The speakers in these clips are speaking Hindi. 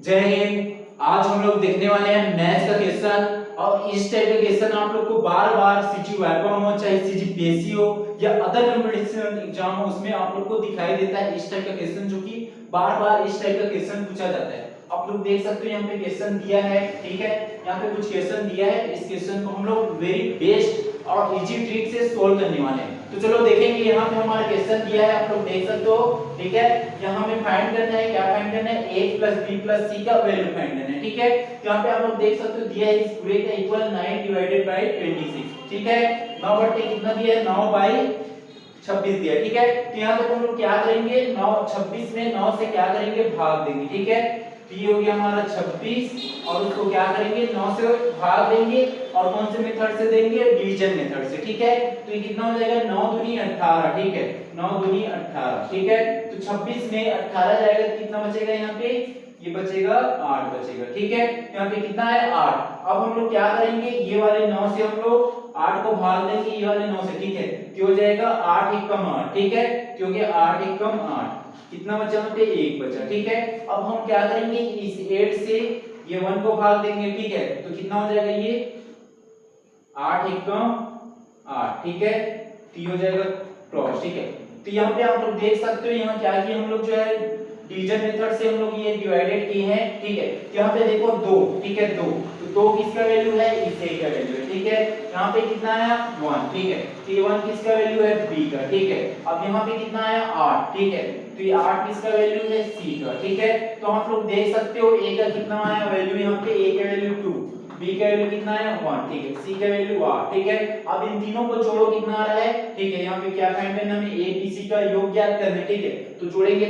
जय हिंद। आज हम लोग देखने वाले हैं मैथ्स का क्वेश्चन। और इस टाइप का क्वेश्चन आप लोग को बार बार सीजी वाईकॉम हो चाहे सीजी पीएससी हो या अदर कंपटीशन एग्जाम हो उसमें आप लोग को दिखाई देता है इस टाइप का क्वेश्चन, जो कि बार बार इस टाइप का क्वेश्चन पूछा जाता है। आप लोग देख सकते हो यहाँ पे क्वेश्चन दिया है, ठीक है। यहाँ पे कुछ क्वेश्चन दिया है, इस क्वेश्चन को हम लोग वेरी बेस्ट और इजी ट्रिक से सोल्व करने वाले हैं। तो चलो देखेंगे। यहाँ पे हमारा क्वेश्चन दिया है, आप लोग देख सकते हो, ठीक है। यहाँ हमें फाइंड करना है, क्या फाइंड करना है, a plus b plus c का वैल्यू फाइंड करना है, ठीक है। यहाँ पे आप लोग देख सकते हो दिया है इस पूरे का इक्वल 9 डिवाइडेड बाय 26, ठीक है। 9 बटे कितना दिया है, 9 बाय 26 दिया है, ठीक है। तो यहाँ पे हम लोग क्या करेंगे, 9 26 में 9 से क्या करेंगे, भाग देंगे, ठीक है। तो ये हो गया हमारा 26 और उसको क्या करेंगे, 9 से भाग देंगे और कौन से मेथड से देंगे, डिवीजन मेथड से, ठीक है। तो ये कितना हो जाएगा, 9 दूनी 18, ठीक है। 9 दूनी 18, ठीक है। तो 26 में 18 जाएगा तो कितना बचेगा, यहाँ पे ये बचेगा 8 बचेगा, ठीक है। यहाँ पे कितना है, 8। अब हम लोग क्या करेंगे, ये वाले 9 से हम लोग 8 को भाग देंगे ये वाले 9 से, ठीक है। तो हो जाएगा 8 एकम 8, ठीक है। क्योंकि 8 एकम 8 कितना बचा, यहाँ पे 1 बचा, ठीक है। अब हम क्या करेंगे, इस 8 से ये 1 को भाग देंगे, ठीक है। तो कितना हो जाएगा, ये 8 एकम 8, ठीक है। तो ये हो जाएगा क्रॉस, ठीक है। तो यहाँ पे आप लोग देख सकते हो, यहाँ क्या किया हम लोग, जो है डिवीजन मेथड से हम लोग ये डिवाइडेड किए हैं, ठीक है। यहाँ पे देखो 2, ठीक है। 2 तो 2 किसका वैल्यू है, इस a का वैल्यू है, ठीक है। यहाँ पे कितना आया, 1, ठीक है। तो ये 1 किसका वैल्यू है, b का, ठीक है। अब यहाँ पे कितना आया, 8, ठीक है। तो ये 8 किसका वैल्यू है, c का, ठीक है। तो आप लोग देख सकते हो a का कितना आया वैल्यू, यहाँ पे a का वैल्यू 2, b का वैल्यू कितना है, 1, ठीक है। c का वैल्यू 8, ठीक है। अब इन तीनों को जोड़ो, कितना आ रहा है, ठीक है। यहाँ पे क्या फाइंड करना है, हमें a b c का योग ज्ञात करना है, ठीक है। तो जोड़ेंगे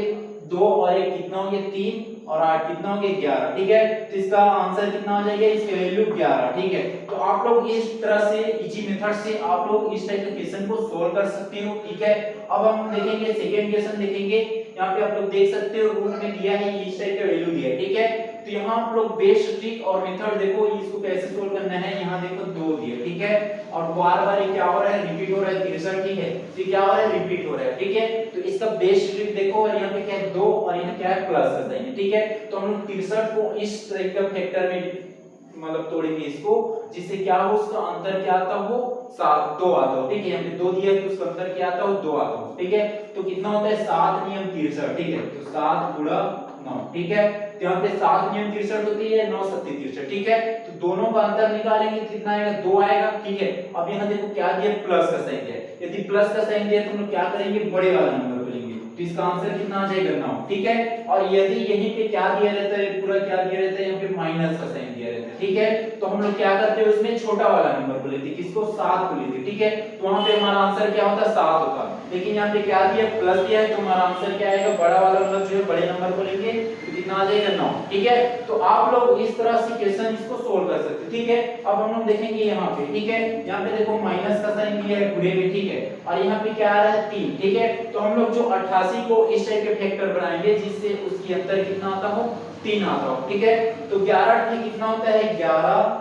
2 और 1 कितना हो गया, 3 और 8 कितना हो गया, 11, ठीक है। तो इसका आंसर कितना हो जाएगा, इसकी वैल्यू 11, ठीक है। तो आप लोग इस तरह से इजी मेथड से आप लोग इस टाइप के क्वेश्चन को सोल्व कर सकते हो, ठीक है। अब हम देखेंगे सेकंड क्वेश्चन देखेंगे। यहाँ पे आप लोग देख सकते हो रूट में दिया है, इस टाइप का वैल्यू दिया है, ठीक है। तो यहाँ आप लोग बेस्ट ट्रिक और मेथड देखो, इसको कैसे सोल्व करना है। यहाँ देखो 2 दिया, ठीक है। और बार बार ये क्या हो रहा है, रिपीट हो रहा है, 63, ठीक है। तो क्या हो रहा है, रिपीट हो रहा है, ठीक है। तो इसका बेस्ट ट्रिक देखो, और यहाँ पे क्या है 2 और यहाँ क्या है प्लस कर देंगे, ठीक है। तो हम लोग 63 को इस तरह का फैक्टर में मतलब तोड़ेंगे इसको, जिससे क्या हो, उसका अंतर क्या आता हो, 7 2 आता हो, ठीक है। यहाँ पे 2 दिया है तो उसका अंतर क्या आता हो, 2 आता हो, ठीक है। तो कितना होता है, 7 नियम 63, ठीक है। तो 7 गुणा 9, ठीक है। तो यहाँ पे 7 नियम 63 होती है, 9 7 63, ठीक है। तो दोनों का अंतर निकालेंगे तो कितना आएगा, 2 आएगा, ठीक है। अब यहाँ देखो क्या दिया, प्लस का साइन दिया है। यदि प्लस का साइन दिया तो हम लोग क्या करेंगे, बड़े वाला नंबर को लेंगे, तो इसका आंसर कितना आ जाएगा, 9, ठीक है। और यदि यहीं पे क्या दिया रहता है, पूरा क्या दिया रहता है, यहाँ पे माइनस का साइन दिया रहता है, ठीक है। तो हम लोग क्या करते हैं, उसमें छोटा वाला नंबर को लेते हैं, किसको, 7 को लेते हैं, ठीक है। तो वहां पे हमारा आंसर क्या होता है, 7 होता। लेकिन यहाँ पे क्या दिया, प्लस दिया है, तो हमारा आंसर क्या आएगा, बड़ा वाला नंबर जो है बड़े नंबर को लेंगे तो कितना आ जाएगा, 9, ठीक है। तो आप लोग इस तरह से क्वेश्चन इसको सोल्व कर सकते हैं, ठीक है। अब हम लोग देखेंगे यहाँ पे, ठीक है। यहाँ पे देखो माइनस का साइन दिया है पूरे में, ठीक है। और यहाँ पे क्या आ रहा है, 3, ठीक है। तो हम लोग जो 88 को इस टाइप के फैक्टर बनाएंगे जिससे उसकी अंतर कितना आता हो, 3 आता हो, ठीक है। तो 11 8 कितना होता है, 11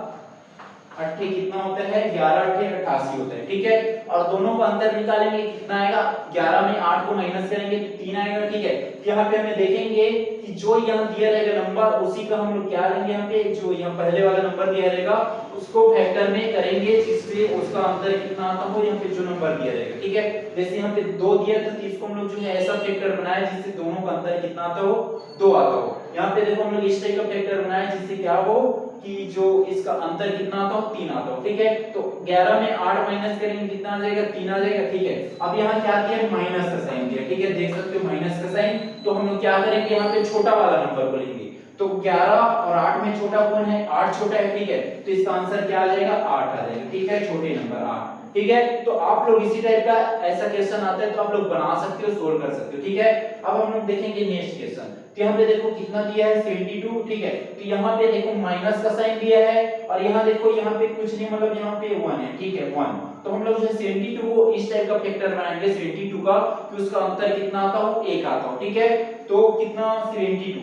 8 कितना होता है, 11 8 88 होता है, ठीक है। और दोनों का अंतर निकालेंगे कितना आएगा, 11 में 8 को माइनस करेंगे तो 3 आएगा, ठीक है। यहाँ पे हमें देखेंगे कि जो यहाँ दिया रहेगा नंबर उसी का हम लोग क्या लेंगे, यहाँ पे जो यहाँ पहले वाला नंबर दिया रहेगा उसको फैक्टर में करेंगे जिससे उसका अंतर कितना आता हो, यहाँ पे जो नंबर दिया रहेगा, ठीक है। जैसे यहाँ पे 2 दिया था तो इसको हम लोग जो है ऐसा फैक्टर बनाया जिससे दोनों का अंतर कितना आता हो, 2 आता हो। यहाँ पे देखो हम लोग इस टाइप का फैक्टर बनाया जिससे क्या हो कि जो इसका अंतर कितना आता हो, 3 आता हो, ठीक है। तो 11 में 8 माइनस करेंगे कितना आ जाएगा, 3 आ जाएगा, ठीक है। अब यहाँ क्या दिया, माइनस का साइन दिया, ठीक है। देख सकते हो माइनस का साइन। तो हम लोग क्या करेंगे, यहाँ पे छोटा वाला नंबर को लेंगे। तो 11 और 8 में छोटा कौन है, 8 छोटा है, ठीक है। तो इसका आंसर क्या आ जाएगा, 8 आ जाएगा, ठीक है। छोटे नंबर 8, ठीक है। तो आप लोग इसी टाइप का ऐसा क्वेश्चन आता है तो आप लोग बना सकते हो, सोल्व कर सकते हो, ठीक है। अब हम लोग देखेंगे नेक्स्ट क्वेश्चन। तो यहाँ पे देखो कितना दिया है, 72, ठीक है। तो यहाँ पे देखो माइनस का साइन दिया है और यहाँ देखो यहाँ पे कुछ नहीं, मतलब यहाँ पे 1 है, ठीक है, 1। तो हम लोग जो 72 को इस टाइप का फैक्टर बनाएंगे 72 का कि उसका अंतर कितना आता हो, 1 आता हो, ठीक है। तो कितना 72,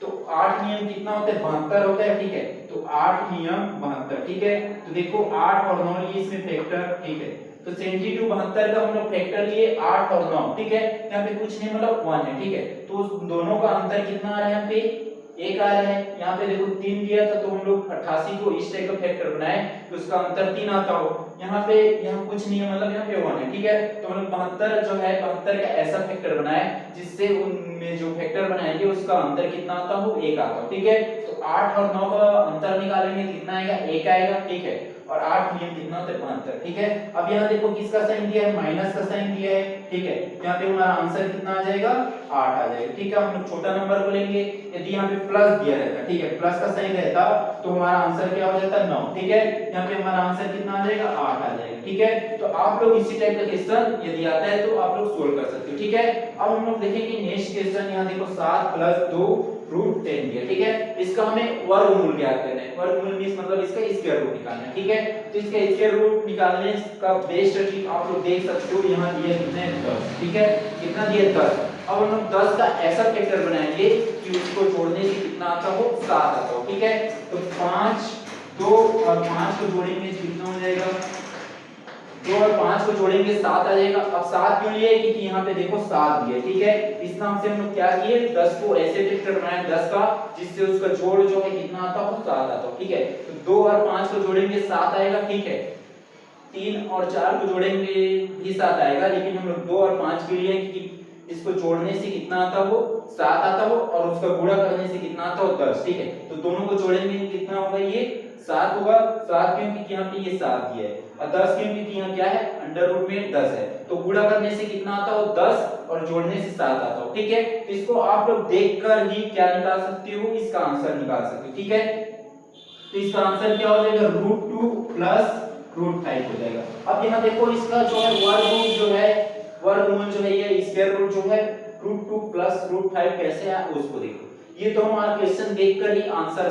तो 8 नियम कितना होता है, 72 होता है, ठीक है। तो 8 नियम 72, ठीक है। तो देखो 8 और 9 लिए इसमें फैक्टर, ठीक है। तो 72 72 का हम लोग फैक्टर लिए 8 और 9, ठीक है। यहाँ पे कुछ नहीं, मतलब 1 है, ठीक है। तो दोनों का अंतर कितना आ रहा है, यहाँ पे एक आ रहा है, यहाँ पे देखो 3 दिया था तो हम लोग 88 को इस टाइप का फैक्टर बनाए तो उसका अंतर 3 आता हो। यहाँ पे यहाँ कुछ नहीं है, मतलब यहाँ पे 1 है, ठीक है। तो हम लोग 72 जो है 72 का ऐसा फैक्टर बनाए जिससे उनमें जो फैक्टर बनाएंगे उसका अंतर कितना आता हो, 1 आता हो, ठीक है। तो 8 और 9 का अंतर निकालेंगे कितना आएगा, 1 आएगा, ठीक है। और 8 नियम कितना होता है, 72, ठीक है। अब यहाँ देखो किसका साइन दिया है, माइनस का साइन दिया है, ठीक है। यहाँ पे हमारा आंसर कितना आ जाएगा, 8 आ जाएगा, ठीक है। हम लोग छोटा नंबर को लेंगे, यदि यहाँ पे प्लस दिया रहता, ठीक है, प्लस का साइन रहता तो हमारा आंसर क्या हो जाता, 9, ठीक है। यहाँ पे हमारा आंसर कितना आ जाएगा, 8 आ जाएगा, ठीक है। तो आप लोग इसी टाइप का क्वेश्चन यदि आता है तो आप लोग सोल्व कर सकते हो, ठीक है। अब हम लोग देखेंगे नेक्स्ट क्वेश्चन, यहाँ देखो 7 + 2 √10 दिया, ठीक है। इसका हमें वर्गमूल ज्ञात करना है, वर्गमूल मींस मतलब इसका स्क्वायर रूट निकालना है, ठीक है। तो इसका स्क्वायर रूट निकालने का बेस्ट ट्रिक आप लोग देख सकते हो, यहाँ दिया कितना है, 10, ठीक है। कितना दिया, 10। अब हम लोग 10 का ऐसा फैक्टर बनाएंगे कि उसको जोड़ने से कितना आता हो, 7 आता हो, ठीक है। तो 5 2 और 5 को जोड़ेंगे कितना हो जाएगा, 2 और 5 को जोड़ेंगे 7 आ जाएगा। अब 7 क्यों लिए, क्योंकि यहाँ पे देखो 7 दिया, ठीक है। इस नाम से हम लोग क्या किए, 10 को ऐसे फैक्टर बनाए 10 का जिससे उसका जोड़ जो है कितना आता हो, 7 आता हो, ठीक है। तो 2 और 5 को जोड़ेंगे 7 आएगा, ठीक है। 3 और 4 को जोड़ेंगे भी 7 आएगा, लेकिन हम लोग 2 और 5 के लिए क्योंकि इसको जोड़ने से कितना आता हो, 7 आता हो, और उसका गुणा करने से कितना आता हो, 10, ठीक है। तो दोनों को जोड़ेंगे कितना होगा, ये 7 होगा। 7 क्यों, क्योंकि यहाँ पे ये 7 दिया है, और 10 क्यों, क्योंकि यहाँ क्या है, अंडर रूट में 10 है। तो गुणा करने से कितना आता हो, 10, और जोड़ने से 7 आता हो, ठीक है। तो इसको आप लोग देखकर ही क्या निकाल सकते हो, इसका आंसर निकाल सकते हो, ठीक है। तो इसका आंसर क्या हो जाएगा, √2 + √5 हो जाएगा। अब यहाँ देखो इसका जो है वर्गमूल जो है, वर्गमूल जो है ये स्क्वायर रूट जो है √2 + √5 कैसे है उसको देखो। ये तो हमारा क्वेश्चन देखकर ही आंसर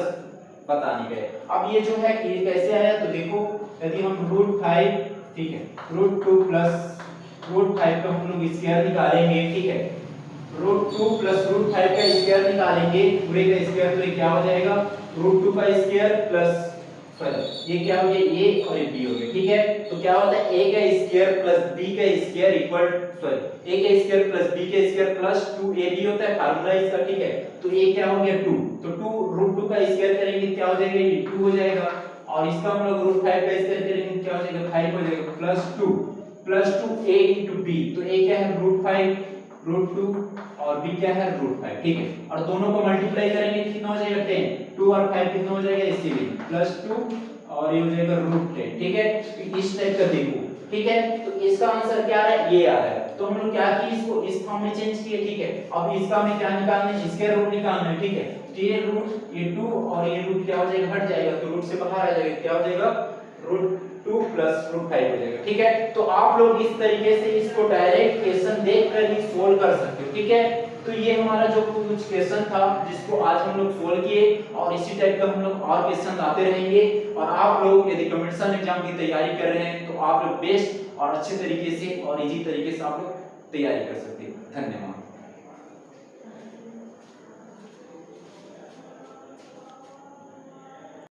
बताने गए। अब ये जो है ये कैसे आया, तो देखो यदि हम √5, ठीक है, √2 + √5 का हम लोग स्क्वायर निकालेंगे, ठीक है। √2 + √5 का स्क्वायर निकालेंगे, पूरे का स्क्वायर, तो ये क्या हो जाएगा, √2 का स्क्वायर प्लस, सॉरी ये क्या हो गया, a और b हो गया, ठीक है। तो क्या होता है, a का स्क्वायर प्लस b का स्क्वायर इक्वल, सॉरी a का स्क्वायर प्लस b का स्क्वायर प्लस 2ab होता है फार्मूला इसका, ठीक है। तो a क्या हो गया, 2, तो 2 √2 का स्क्वायर करेंगे क्या हो जाएगा, ये 2 हो जाएगा, और इसका हम लोग √5 का स्क्वायर करेंगे क्या हो जाएगा, 5 हो जाएगा, प्लस 2 a * b, तो a क्या है, √5 √2 और b क्या है, √5, ठीक है। और दोनों को मल्टीप्लाई करेंगे कितना हो जाएगा, 10, 2 और 5 कितना हो जाएगा, इससे भी +2 और ये हो जाएगा √10, ठीक है। तो इस टाइप का देखो, ठीक है। तो इसका आंसर क्या आ रहा है, ये आ रहा है। तो हम लोग क्या किए, इसको इस फॉर्म में चेंज किए, ठीक है। अब इसका हमें क्या निकालना है, इसके रूट निकालना है, ठीक है। तो ये रूट, ये 2 और ये रूट क्या हो जाएगा, हट जाएगा, तो रूट से बाहर आ जाएगा, क्या हो जाएगा, √2 + √5 हो जाएगा, ठीक है। तो आप लोग इस तरीके से इसको डायरेक्ट क्वेश्चन देखकर ही सोल्व कर सकते हो, ठीक है। तो ये हमारा जो कुछ क्वेश्चन था जिसको आज हम लोग सोल्व किए, और इसी टाइप का हम लोग और क्वेश्चन आते रहेंगे। और आप लोग यदि कॉम्पिटिशन एग्जाम की तैयारी कर रहे हैं तो आप लोग बेस्ट और अच्छे तरीके से और इजी तरीके से आप लोग तैयारी कर सकते हैं। धन्यवाद।